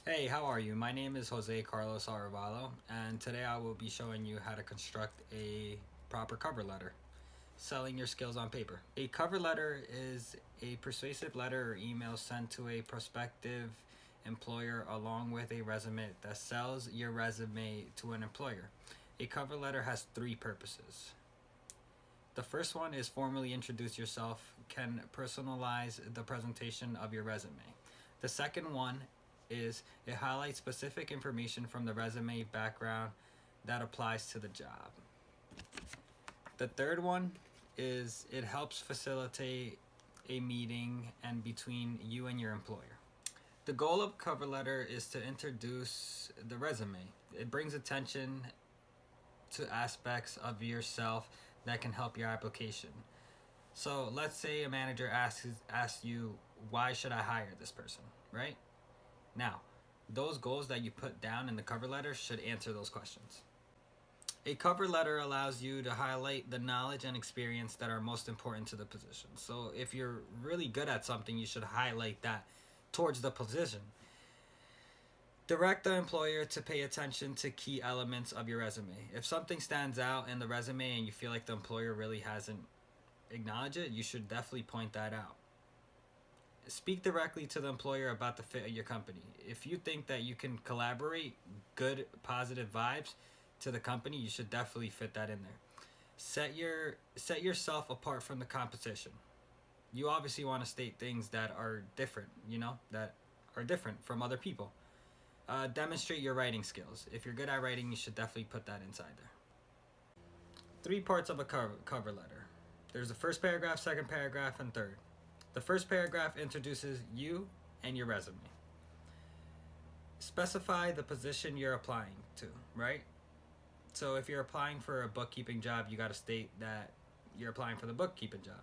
Hey, how are you? My name is Jose Carlos Arevalo, and today I will be showing you how to construct a proper cover letter, selling your skills on paper. A cover letter is a persuasive letter or email sent to a prospective employer along with a resume that sells your resume to an employer. A cover letter has three purposes. The first one is formally introduce yourself, can personalize the presentation of your resume. The second one is it highlights specific information from the resume background that applies to the job. The third one is it helps facilitate a meeting and between you and your employer. The goal of cover letter is to introduce the resume. It brings attention to aspects of yourself that can help your application. So let's say a manager asks you, why should I hire this person, right? Now, those goals that you put down in the cover letter should answer those questions. A cover letter allows you to highlight the knowledge and experience that are most important to the position. So if you're really good at something, you should highlight that towards the position. Direct the employer to pay attention to key elements of your resume. If something stands out in the resume and you feel like the employer really hasn't acknowledged it, you should definitely point that out. Speak directly to the employer about the fit of your company. If you think that you can collaborate good, positive vibes to the company, you should definitely fit that in there. Set yourself apart from the competition. You obviously want to state things that are different, that are different from other people. Demonstrate your writing skills. If you're good at writing, you should definitely put that inside there. Three parts of a cover letter. There's the first paragraph, second paragraph, and third. The first paragraph introduces you and your resume. Specify the position you're applying to, right? So if you're applying for a bookkeeping job, you got to state that you're applying for the bookkeeping job.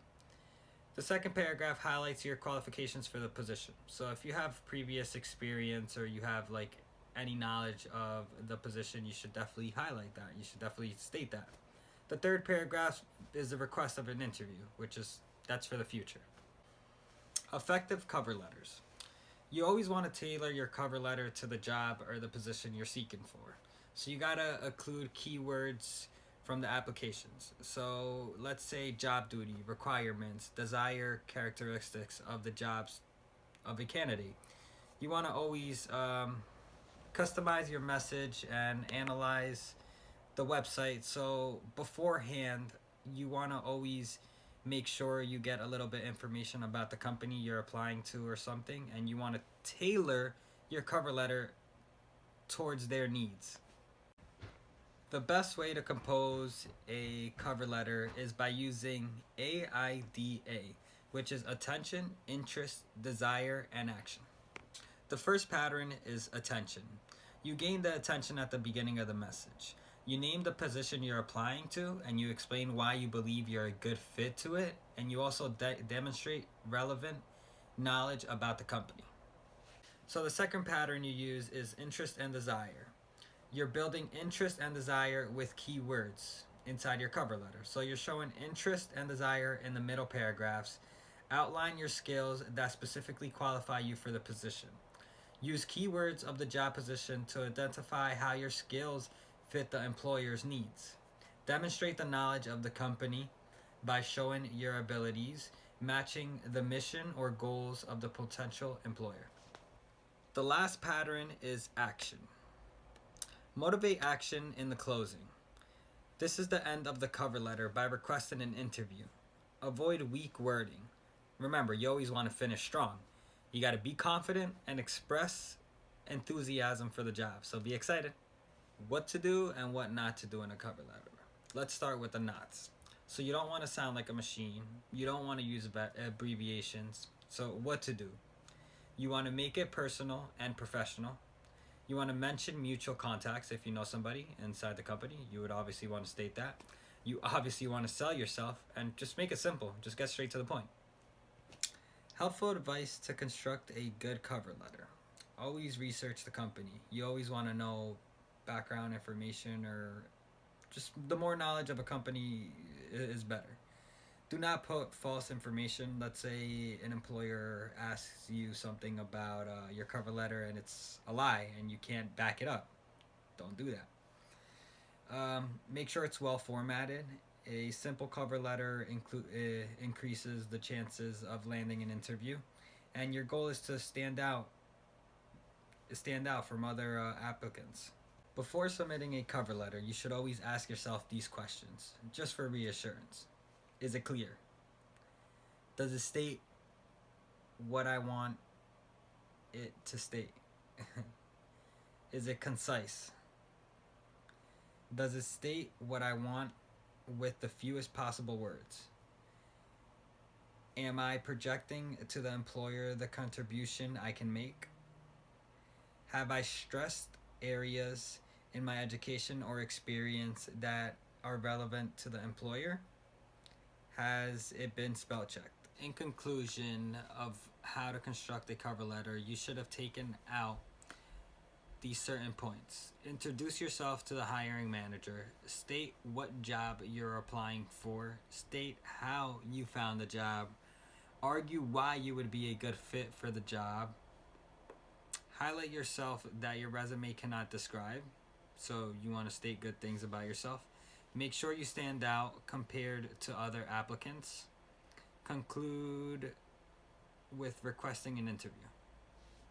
The second paragraph highlights your qualifications for the position. So if you have previous experience or you have like any knowledge of the position, you should definitely highlight that. You should definitely state that. The third paragraph is the request of an interview, that's for the future. Effective cover letters. You always want to tailor your cover letter to the job or the position you're seeking for. So you gotta include keywords from the applications. So let's say job duty, requirements, desire characteristics of the jobs of a candidate. You want to always customize your message and analyze the website. So beforehand, you want to always make sure you get a little bit information about the company you're applying to or something, and you want to tailor your cover letter towards their needs. The best way to compose a cover letter is by using AIDA, which is attention, interest, desire, and action. The first pattern is attention. You gain the attention at the beginning of the message. You name the position you're applying to and you explain why you believe you're a good fit to it, and you also demonstrate relevant knowledge about the company. So the second pattern you use is interest and desire. You're building interest and desire with keywords inside your cover letter. So you're showing interest and desire in the middle paragraphs. Outline your skills that specifically qualify you for the position. Use keywords of the job position to identify how your skills fit the employer's needs. Demonstrate the knowledge of the company by showing your abilities matching the mission or goals of the potential employer. The last pattern is action. Motivate action in the closing. This is the end of the cover letter by requesting an interview. Avoid weak wording. Remember, you always want to finish strong. You got to be confident and express enthusiasm for the job. So be excited. What to do and what not to do in a cover letter. Let's start with the nots. So you don't want to sound like a machine. You don't want to use abbreviations. So what to do? You want to make it personal and professional. You want to mention mutual contacts if you know somebody inside the company. You would obviously want to state that. You obviously want to sell yourself and just make it simple. Just get straight to the point. Helpful advice to construct a good cover letter. Always research the company. You always want to know background information, or just the more knowledge of a company is better. Do not put false information. Let's say an employer asks you something about your cover letter and it's a lie and you can't back it up. Don't do that. Make sure it's well formatted. A simple cover letter increases the chances of landing an interview, and your goal is to stand out from other applicants. Before submitting a cover letter, you should always ask yourself these questions, just for reassurance. Is it clear? Does it state what I want it to state? Is it concise? Does it state what I want with the fewest possible words? Am I projecting to the employer the contribution I can make? Have I stressed areas in my education or experience that are relevant to the employer? Has it been spell checked? In conclusion of how to construct a cover letter, you should have taken out these certain points. Introduce yourself to the hiring manager. State what job you're applying for. State how you found the job. Argue why you would be a good fit for the job. Highlight yourself that your resume cannot describe. So you want to state good things about yourself. Make sure you stand out compared to other applicants. Conclude with requesting an interview.